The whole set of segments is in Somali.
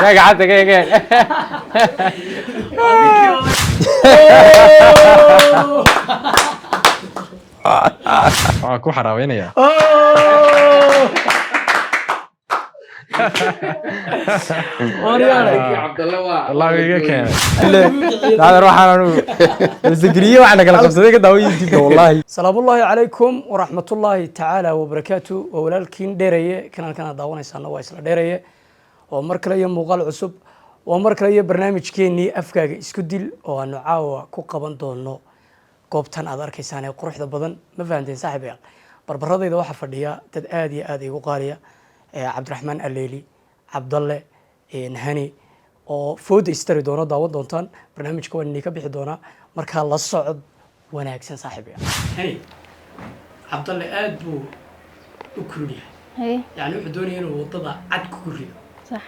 كيك عندك كيك كو حراوينيا عبد الله والله ويجا كان هذا روح انا الزكريا وعنا كلا قبصدي كدا ويجي والله السلام الله عليكم ورحمة الله تعالى وبركاته وولالكين ديريه كان داوانيسان waa isla dheereye oo mar kale iyo muuqaal cusub oo mar kale iyo barnaamijkeennii afkaaga isku dil oo aanu caawa ku qaban doono goobtan aad arkaysaan ee quruxda badan ma fahanteen saaxiibayaal barbaradayda waxaa fadhiya dad aad iyo aad igu qaaliya cabdiraxmaan aleeli cabdalle hani oo fooda istari doono daawan doontaan barnaamijka waan idinka bixi doonaa markaa la socod wanaagsan saaxiibayaal hani cabdalle aad buu u kululyahay يعني wuxuu doonaya inuu wadada cad ku rido صح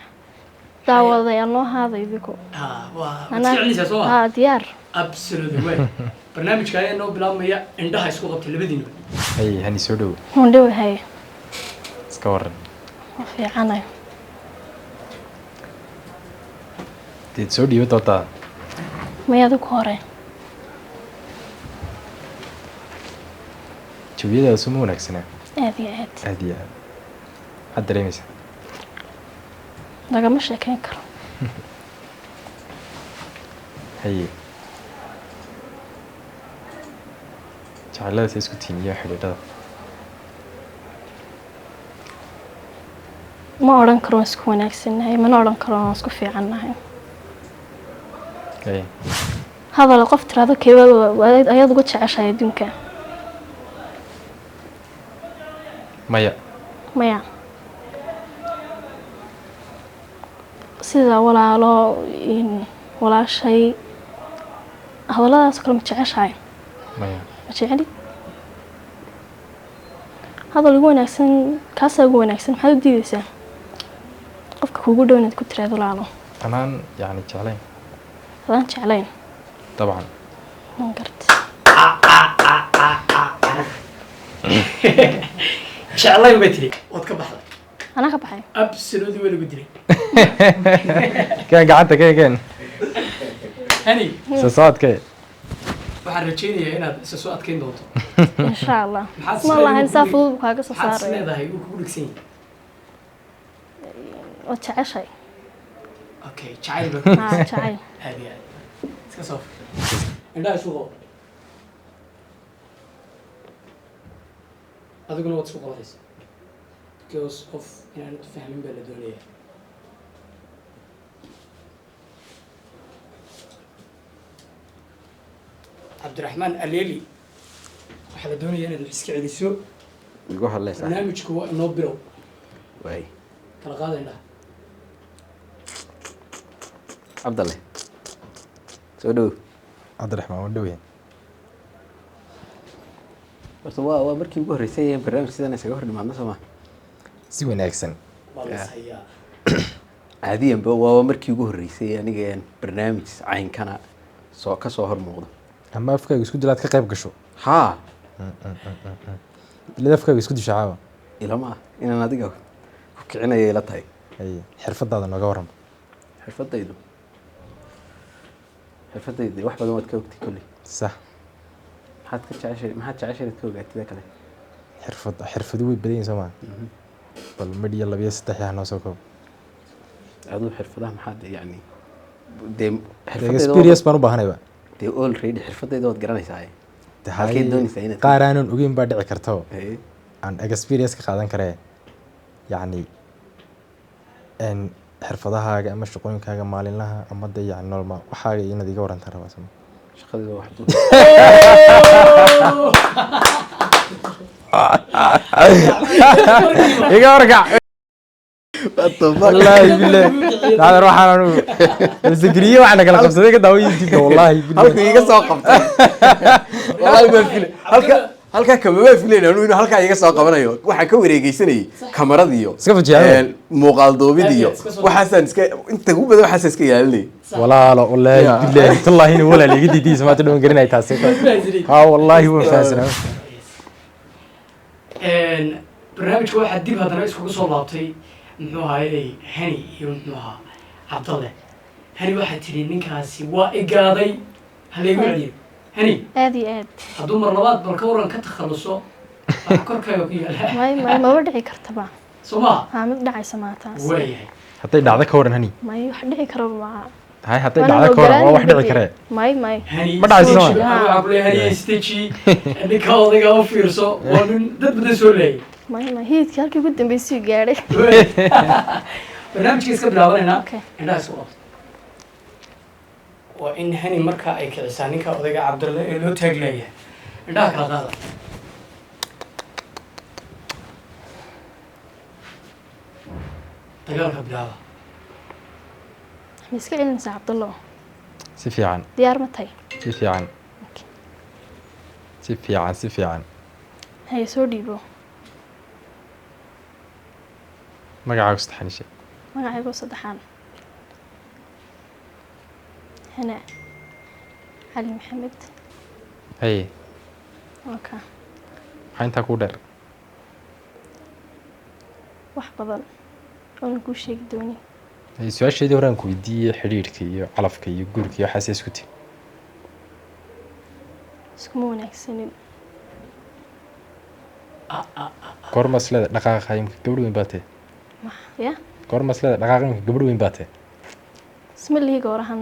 daawadayaal noo haaday idinku waa ficilisa soo haa diyaar absolutely way barnaamijka ayaa noo bilaabmaya indhaha isku qabtay labadiina ay hani soo dhow hundhow hay iska waran fiicanay did soo dhiibo doontaa mayadu ku hore jawiyada soo wanaagsanaa aad iyo aad aad iyo aad had dareemaysa lagama sheekayn karo haye jacayladasa isku tiiniya xidhiidhada ma odhan karo waan isku wanaagsannahay mana odhan karo waan isku fiicannahay haye hadal qof tiraado keeba ayaad uga jeceshahay adduunka maya maya sida walaalo walaashay hadalladaas kale ma jeceshahay maya ma jeceli hadal ugu wanaagsan kaasaa ugu wanaagsan maxaad u diidaysaa qofka kuugu dhow inaad ku tiraado walaalo anaan yani jeclayn adaan jeclayn dabcan man garta jeclayn bay tiri waad ka baxday anaa ka baxay absolutely waa lagu dilay keen gacanta keen hani soo socodkee waxaan rajaynayaa inaad isa soo adkeyn doonto insha allah ma lahayn saa fudud kaaga soo maxaad saaraya leedahay uu kugu dhigsan yahay waad jeceshahay okay jacayl ba haa jacayl aad iyo aad iska soo indhaha isu qabo adiguna waad isku qabanaysa because of inaan fahmin baa la doonaya cabdiraxmaan aleeli waxaa la doonaya inaad iska celiso igu hadlaysaa barnaamijku waa inoo bilow way kala qaada indhaha cabdalle soo dhow cabdiraxmaan waa dhow yahay horta waa markii ugu horreysay ee barnaamij sidan isaga hor dhimaadna soo maa si wanaagsan waa la is hayaa caadiyanba waa markii ugu horreysay aniga barnaamij caynkana ka soo hor muuqdo ama afkaaga isku dilaad ka qayb gasho haa ilaa afkaaga isku disha caawa ilama ah inaan adiga ku kicinaya ila tahay haye xirfadaada nooga warrama xirfadaydu wax badan waad ka ogtay kolley sax maxaad jeceshay ka ogaatida kale xirfadu way badan yihiin soo maa bal midhiya labiyo saddex yaa noo soo koob aduu xirfadaha maxaad yani dee experience baan u baahanayba dee already xirfadayda waad garanaysaa halkay doonaysaa inaad qaar aanan ogeyn baa dhici karto Ee, aan experience ka qaadan karee yacni xirfadahaaga ama shaqooyinkaaga maalinlaha ama de yani nolol waxaaga inaad iga warantaan rabaa sama shaqadayda wax iga warkac والله بالله هذا روح انا الزكريا وعنا كلا قبصدي كدا ويجي والله بالله halka iga soo qabtay wallahi ma filay halka kama filayna inuu halka iga soo qabanayo waxa ka wareegaysanay kamaradiyo iska fajiyo muuqaal duubidiyo waxaasan iska inta ugu badan waxaas iska yaalinay ولا لا والله بالله والله انه ولا لي قدي ما تدون قرينا تاسي ها والله هو فاسنا barnaamijka waxaa dib haddana iskugu soo laabtay muxuu ahaayey hani iyo muxuu ahaa cabdalle hani waxaad tidhi ninkaasi waa igaaday halaygu celiyo hani aad iyo aad hadduu mar labaad balka waran ka takhaluso waxa korkaaga ku yaala may maba dhici kartaba soo maha haa mid dhacaysa maataas waayahay hadday dhacdo ka waran hani may wax dhici karaba maaha hay hadday dhacdo ka waran waa wax dhici karee may hani Ma dhacayso stage waxaa ku leeyahay hani stage ninka odayga u fiirso waa nin dad badan soo leeyay may hiidkii halkii ugu dambeysay gaadhay barnaamijka iska bilaabanaynaa Okay. indhaha isku qabto waa in hani markaa ay kicisaa ninka odayga cabdalle ee loo taag leeyahay indhaha kala qaada dagaalka bilaaba ma iska celinaysaa cabdallo si fiican diyaar ma tahay si fiican si fiican si fiican haya soo dhiibo magacaagu saddexanishe magacaygu saddexaan hana cali maxamed haye okay maxaa intaa kuu dheer wax badan oonan kuu sheegi doonin su-aasheedii hore aan ku weydiiyey xidhiidhka iyo calafka iyo guurka iyo waxaasee isku tiri iskuma wanaagsanin goor maslada dhaqaaqa imika gabadh weyn baa tee ya goor maslada dhaqaaqa imika gabadh weyn baa tee isma lihiga orahan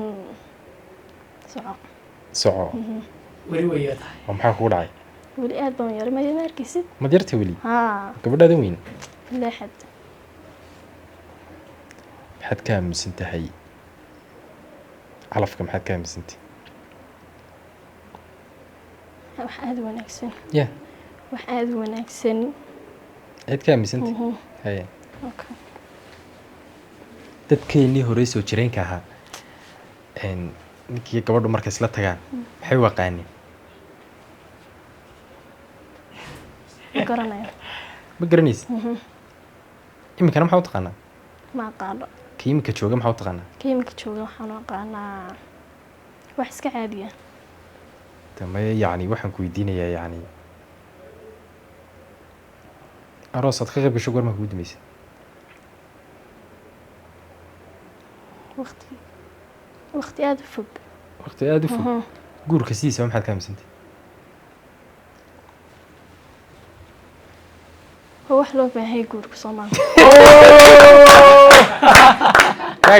soco soco weli wayaa tahay oo maxaa kugu dhacay weli aad baan yaray ma arkaysid mad yarta weli haa gabadhaada weyn leexad maxaad ka aaminsan tahay calafka maxaad ka aaminsantahay wax aad u wanaagsan ya wax aad u wanaagsan cid ka aaminsantahay haye okay dadkeennii horey soo jireenka ahaa ninkii gabadhu markay isla tagaan maxay u aqaaneen ma garanayo ma garanaysa iminkana maxaa u taqaanaa ma aqaano ka iminka jooga maxaa u taqaanaa ka iminka jooga waxaan u aqaanaa wax iska caadiya damay yacni waxaan ku weydiinayaa yacni aroos aad ka qayb gasho goormaa kugu dambeysay waqti aada u fog waqti aada u fog guurka sidiisaba maxaad ka aaminsantahay waa wax loo baahan yahay guurka Soomaaliya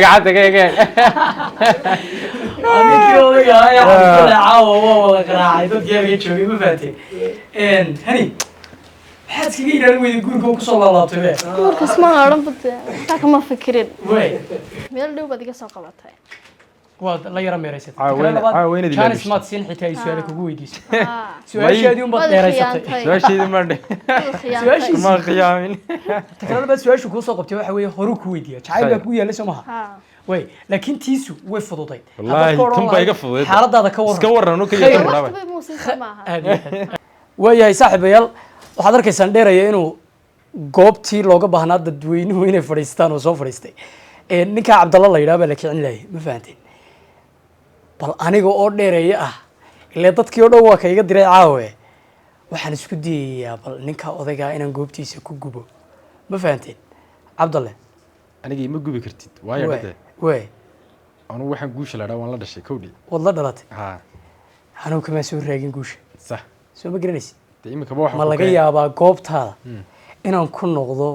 gacanta geege ninkii odayga ayaa cabdalle caawa waa wada qaraacay dadkii halka joogay ma fahatay hani maxaad iskaga ilaalin weyday guurka uu kusoo laalaabtay be guurkas ma odhan bade taa kama fikirin way meel dhow baad iga soo qabatay waa la yara meeraysatay weynadi jaanis maad siin xitaa ay su-aale kugu weydiisay su-aashaadii unbaad dheeraysatay su-aasheedii maandhe ma khiyaamin takrada baad su-aashu kuu soo qabtay waxa weeye horuu ku weydiiya jacayl baa kugu yaallay soo maha way laakiin tiisu way fududayd wallaahi tun baa iga fududayd xaaladaada ka waran iska waran u ka yeelan waayahay saaxiibayaal waxaad arkaysaan dheeraya inuu goobtii looga baahnaa dadweynuhu inay fadhiistaan oo soo fadhiistay ninkaa cabdalla la yidhaha baa la kicin laayay ma fahanteen bal aniga oo dheereeye ah ilaa dadkii oo dhan waa ka iga diray caawe waxaan isku dayayaa bal ninkaa odaygaa inaan goobtiisa ku gubo ma fahanteen cabdalle anigii ma gubi kartid waayo dhade way anugu waxaan guusha la dhaa waan la dhashay kowdhi waad la dhalatay ha anuu kamaa soo raagin guusha sax soo ma garanaysid de iminkaba waxa ma laga yaabaa goobtaada inaan ku noqdo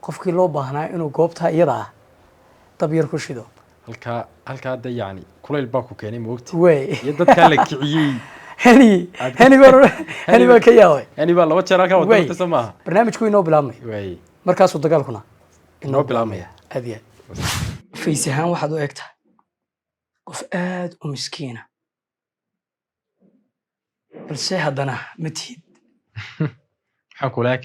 qofkii loo baahnaa inuu goobtaa iyada ah dab yar ku shido halkaa de yacni kulayl baa ku keenay moogti way iyo dadkaa la kiciyey hani baan ka yaabay yani baa laba jeer halkaa wada soo maaha barnaamijku inoo bilaabmay way markaasuu dagaalkuna inoo bilaabmaya aad iyo aad fays ahaan waxaad u egtahay qof aad u miskiina balse haddana ma tihid maxaan kula eg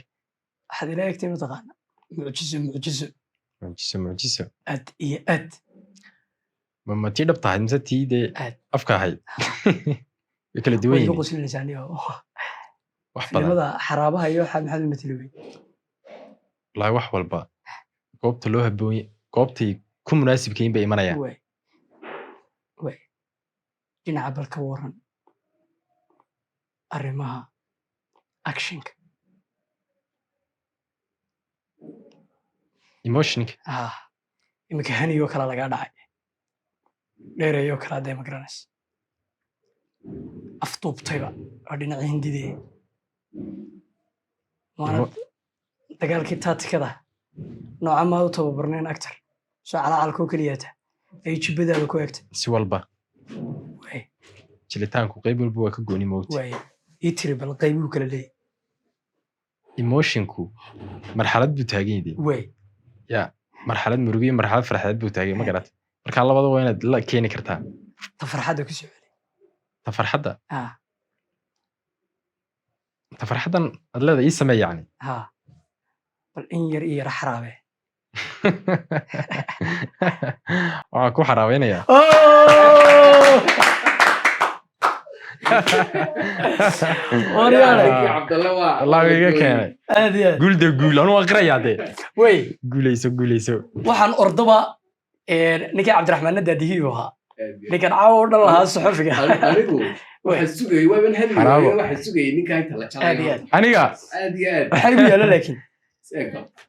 waxaad ila egtay mataqaana mucjiso mucjiso aad iyo aad ma tii dhab tahay mise tii dee aad afka ahayd way kala duwan way yihiin iga qoslinaysaa aniga wax badan filimada xaraabaha iyo waxaad maxaad u mateli wey wallaahi wax walba goobta loo haboon goobtay ku munaasibkayin bay imanayaan way dhinaca bal ka waran arrimaha actionka emotionka imika haniyoo kale lagaa dhacay dheereeyoo kale hadday ma garanaysa afduubtayba oo dhinacii hindidee waana dagaalkii taatikada nooca maad u tababarnayn actor soo calacalkoo keliyaata ay jibbadaada ku egtay si walba jilitaanku qayb walba waa ka gooni moogta ii tiri bal qaybuu kala leeyahy emotionku marxalad buu taagan yahay ya marxalad murugo iyo marxalad farxadeed buu taagan ma garatay marka labada waa inaad la keeni kartaa ta farxadda ku soo celi ta farxaddan aad leedahay ii samee yacni bal in yar iyo yar xaraabe waxaan ku xaraabeynayaa والله iga keenay aad iyo guulda guul anu aqrayaa de way guuleyso waxaan ordaba ninkii cabdiraxmaan nadaadihiibu ahaa ninkan caawa u dhan lahaa saxufiga anigu waxaan sugayay waaban hadlayay waxaan sugayay ninka inta la jalayo aniga aad iyo aad waxay u yaala laakiin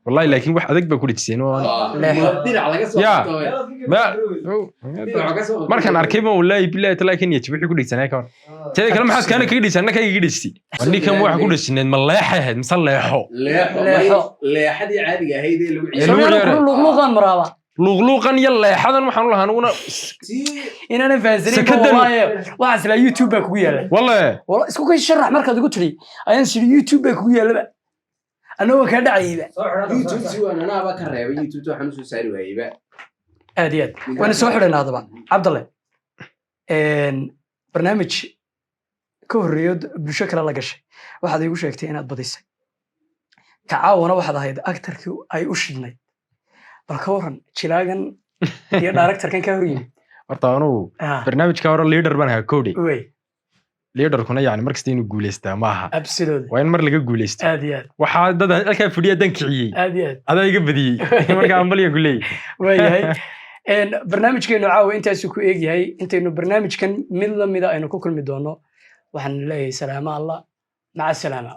والله لكن واحد أدق بقول تسين مركان أركيبه والله بالله تلاقين يتبع يقول لك سنة كمان تلاقي كلام حاس كان كيدي سنة كي يجلسي وني كم واحد يقول السنة ملاحة هاد مصلحه لا حد عادي هيدي لغلوغا مرابا لغلوغا يلا حدا محن الله هنونا إن أنا فازرين والله واحد على يوتيوب كويا والله اسكو كي شرح مركز قلت لي أنا سير يوتيوب كويا أنا كذا عيبة. يوتيوب سوى أنا أبغى كريبة يوتيوب تو حنوس سعر وعيبة. أديت. وأنا سوحر هذا بقى. عبد الله. برنامج كوريود بشكل الله قش. واحد يقول شيء كتير أنا بديس. كعاونة واحد هيدا أكتر كيو أي وشدني. بالكورن شلاعن يا دايركتور كان كوري. أرتانو. برنامج كورن ليدر بنها كودي. وي. ليدر كنا يعني مركزين وجوليستا معها. Absolutely. وين مر لقى جوليستا. أديت. وحاد ده الكلام فديه دنكعي. أديت. هذا يقبدي. مركز عملي يقول لي. وي هاي. إن برنامج كأنه عاو أنت سكوا إيجي هاي أنت إنه برنامج كان من لم يدا إنه كل مدونه وحن لي سلام الله مع السلامة.